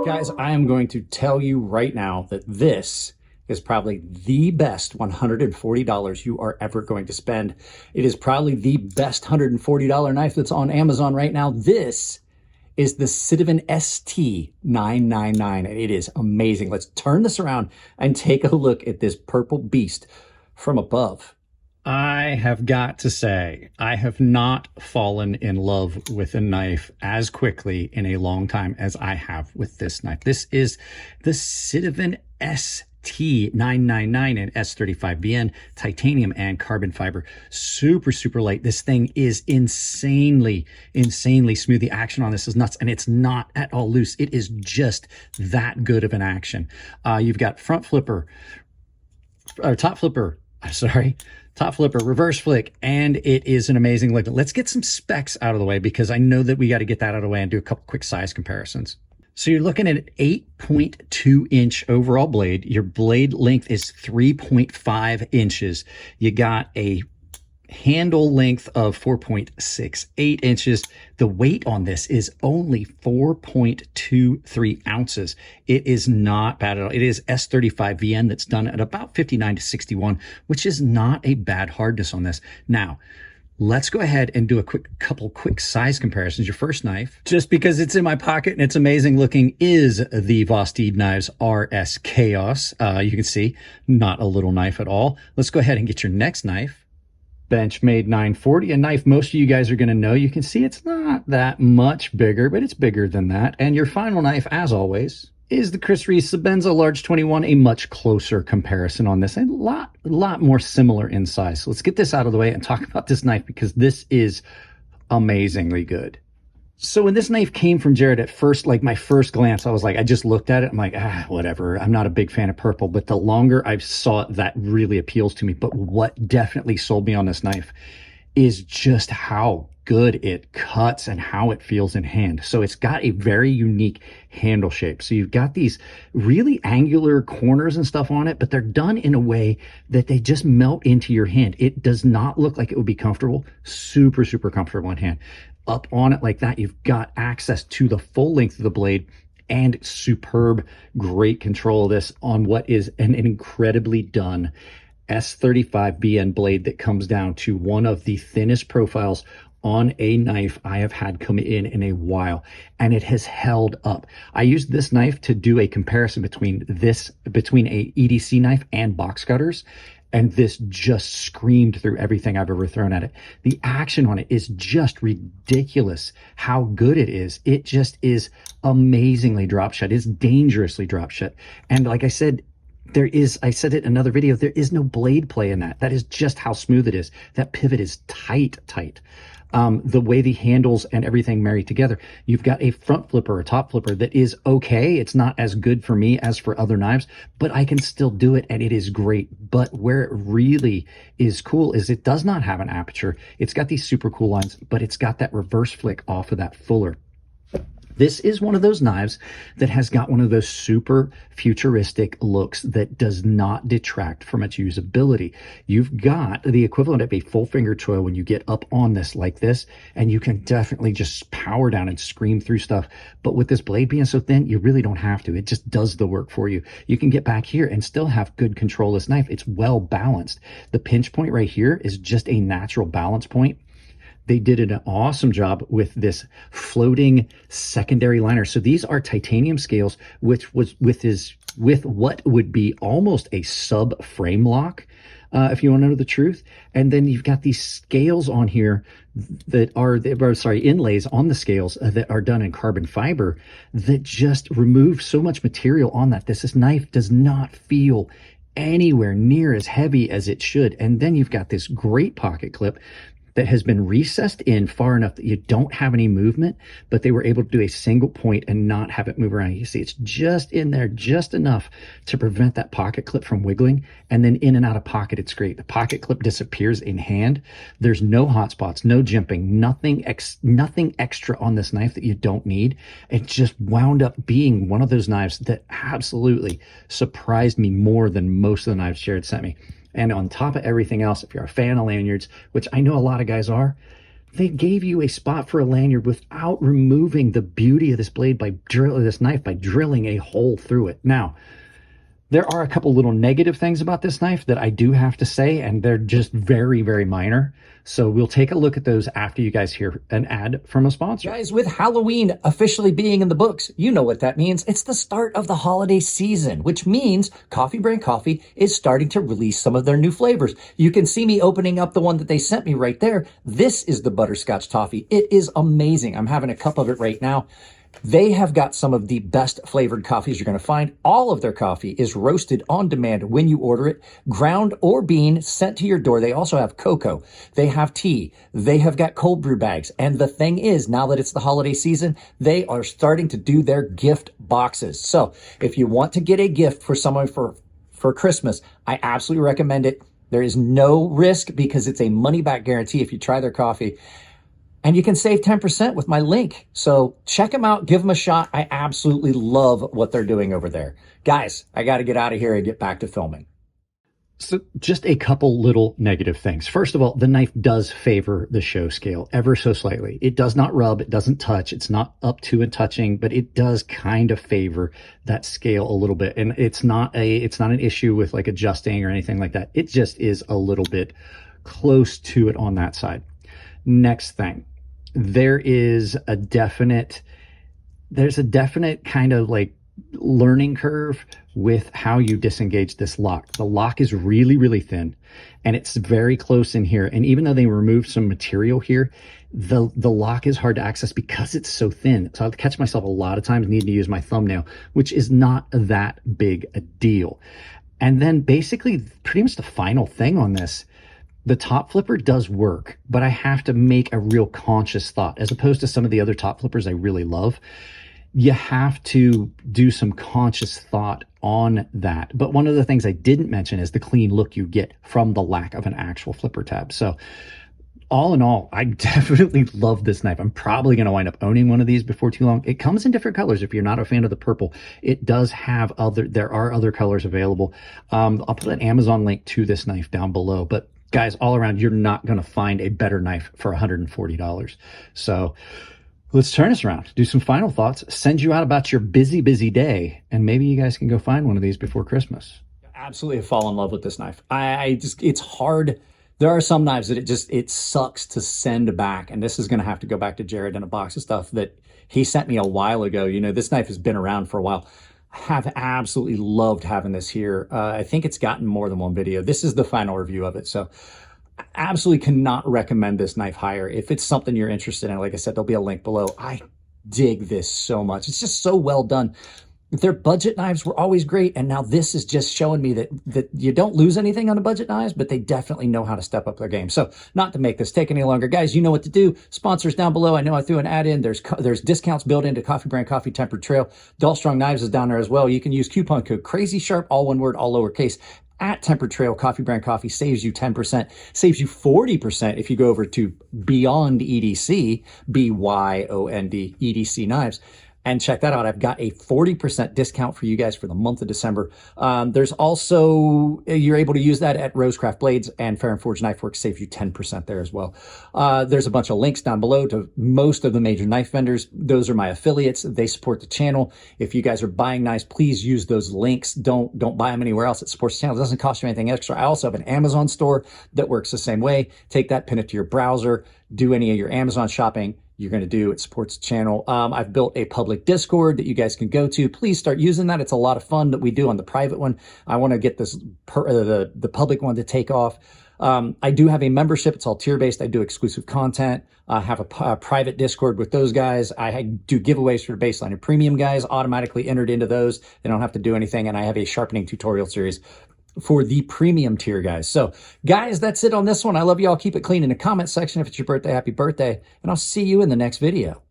Guys, I am going to tell you right now that this is probably the best $140 you are ever going to spend. It is probably the best $140 knife that's on Amazon right now. This is the Citizen ST999, and it is amazing. Let's turn this around and take a look at this purple beast from above. I have got to say, I have not fallen in love with a knife as quickly in a long time as I have with this knife. This is the Citizen ST999 and S35VN, titanium and carbon fiber. Super, super light. This thing is insanely smooth. The action on this is nuts, and it's not at all loose. It is just that good of an action. You've got front flipper, or top flipper, top flipper, reverse flick, and it is an amazing look. Let's get some specs out of the way because I know that we got to get that out of the way and do a couple quick size comparisons. So you're looking at an 8.2 inch overall blade. Your blade length is 3.5 inches. You got a handle length of 4.68 inches. The weight on this is only 4.23 ounces. It is not bad at all. It is S35VN that's done at about 59 to 61, which is not a bad hardness on this. Now, let's go ahead and do a couple quick size comparisons. Your first knife, just because it's in my pocket and it's amazing looking, is the Vosteed Knives RS Chaos. You can see, not a little knife at all. Let's go ahead and get your next knife. Benchmade 940, a knife most of you guys are going to know. You can see it's not that much bigger, but it's bigger than that. And your final knife, as always, is the Chris Reese Sebenza Large 21, a much closer comparison on this, and a lot more similar in size. So let's get this out of the way and talk about this knife because this is amazingly good. So when this knife came from Jared at first, like my first glance, I was like, I just looked at it. I'm like, whatever. I'm not a big fan of purple, but the longer I saw it, that really appeals to me. But what definitely sold me on this knife is just how good it cuts and how it feels in hand. So it's got a very unique handle shape. So you've got these really angular corners and stuff on it, but they're done in a way that they just melt into your hand. It does not look like it would be comfortable. Super, super comfortable in hand. Up on it like that, you've got access to the full length of the blade and superb, great control of this on what is an incredibly done S35VN blade that comes down to one of the thinnest profiles on a knife I have had come in a while, and it has held up. I used this knife to do a comparison between a EDC knife and box cutters, and this just screamed through everything I've ever thrown at it. The action on it is just ridiculous how good it is. It just is amazingly drop shot. It's dangerously drop shot. And like I said, I said it in another video, there is no blade play in that. That is just how smooth it is. That pivot is tight. The way the handles and everything marry together. You've got a front flipper, a top flipper that is okay. It's not as good for me as for other knives, but I can still do it and it is great. But where it really is cool is it does not have an aperture. It's got these super cool lines, but it's got that reverse flick off of that fuller. This is one of those knives that has got one of those super futuristic looks that does not detract from its usability. You've got the equivalent of a full finger choil when you get up on this like this, and you can definitely just power down and scream through stuff. But with this blade being so thin, you really don't have to. It just does the work for you. You can get back here and still have good control of this knife. It's well balanced. The pinch point right here is just a natural balance point. They did an awesome job with this floating secondary liner. So these are titanium scales, which was with what would be almost a sub frame lock, if you want to know the truth. And then you've got these scales on here that are, inlays on the scales that are done in carbon fiber that just remove so much material on that. This knife does not feel anywhere near as heavy as it should. And then you've got this great pocket clip that has been recessed in far enough that you don't have any movement, but they were able to do a single point and not have it move around. You see, it's just in there, just enough to prevent that pocket clip from wiggling. And then in and out of pocket, it's great. The pocket clip disappears in hand. There's no hot spots, no jimping, nothing extra on this knife that you don't need. It just wound up being one of those knives that absolutely surprised me more than most of the knives Jared sent me. And on top of everything else, if you're a fan of lanyards, which I know a lot of guys are, They gave you a spot for a lanyard without removing the beauty of this blade by this knife by drilling a hole through it. Now, there are a couple little negative things about this knife that I do have to say, and they're just very, very minor. So we'll take a look at those after you guys hear an ad from a sponsor. Guys, with Halloween officially being in the books, you know what that means. It's the start of the holiday season, which means Coffee Brand Coffee is starting to release some of their new flavors. You can see me opening up the one that they sent me right there. This is the butterscotch toffee. It is amazing. I'm having a cup of it right now. They have got some of the best flavored coffees you're going to find. All of their coffee is roasted on demand when you order it, ground or bean sent to your door. They also have cocoa. They have tea. They have got cold brew bags. And the thing is, now that it's the holiday season, they are starting to do their gift boxes. So if you want to get a gift for someone for Christmas, I absolutely recommend it. There is no risk because it's a money back guarantee if you try their coffee. And you can save 10% with my link. So check them out. Give them a shot. I absolutely love what they're doing over there. Guys, I got to get out of here and get back to filming. So just a couple little negative things. First of all, the knife does favor the show scale ever so slightly. It does not rub. It doesn't touch. It's not up to and touching, but it does kind of favor that scale a little bit. And it's not an issue with like adjusting or anything like that. It just is a little bit close to it on that side. Next thing, there's a definite kind of like learning curve with how you disengage this lock. The lock is really, really thin and it's very close in here. And even though they removed some material here, the lock is hard to access because it's so thin. So I'll catch myself a lot of times needing to use my thumbnail, which is not that big a deal. And then basically pretty much the final thing on this, the top flipper does work, but I have to make a real conscious thought as opposed to some of the other top flippers I really love. You have to do some conscious thought on that. But one of the things I didn't mention is the clean look you get from the lack of an actual flipper tab. So all in all, I definitely love this knife. I'm probably going to wind up owning one of these before too long. It comes in different colors. If you're not a fan of the purple, it does have there are other colors available. I'll put an Amazon link to this knife down below, but guys, all around, you're not going to find a better knife for $140. So let's turn this around, do some final thoughts, send you out about your busy, busy day, and maybe you guys can go find one of these before Christmas. Absolutely have fallen in love with this knife. It's hard. There are some knives that it sucks to send back. And this is going to have to go back to Jared in a box of stuff that he sent me a while ago. You know, this knife has been around for a while. Have absolutely loved having this here. I think it's gotten more than one video. This is the final review of it. So absolutely cannot recommend this knife higher. If it's something you're interested in, like I said, there'll be a link below. I dig this so much. It's just so well done. Their budget knives were always great, and now this is just showing me that you don't lose anything on the budget knives, but they definitely know how to step up their game. So not to make this take any longer, guys, you know what to do. Sponsors down below. I know I threw an ad in. There's discounts built into Coffee Brand Coffee Tempered Trail. Dull Strong Knives is down there as well. You can use coupon code Crazy Sharp, all one word, all lowercase, at Tempered Trail. Coffee Brand Coffee saves you 10%, saves you 40% if you go over to Beyond EDC, BYOND EDC knives. And check that out. I've got a 40% discount for you guys for the month of December. There's also, you're able to use that at Rosecraft Blades, and Fair and Forge Knife Works saves you 10% there as well. There's a bunch of links down below to most of the major knife vendors. Those are my affiliates. They support the channel. If you guys are buying knives, please use those links. Don't buy them anywhere else. It supports the channel. It doesn't cost you anything extra. I also have an Amazon store that works the same way. Take that, pin it to your browser, do any of your Amazon shopping. You're going to do. It supports the channel. I've built a public Discord that you guys can go to. Please start using that. It's a lot of fun that we do on the private one. I want to get this the public one to take off. I do have a membership. It's all tier-based. I do exclusive content. I have a private Discord with those guys. I do giveaways for the baseline and premium guys, automatically entered into those. They don't have to do anything. And I have a sharpening tutorial series for the premium tier guys. So guys, that's it on this one. I love you all. Keep it clean in the comment section. If it's your birthday, happy birthday. And I'll see you in the next video.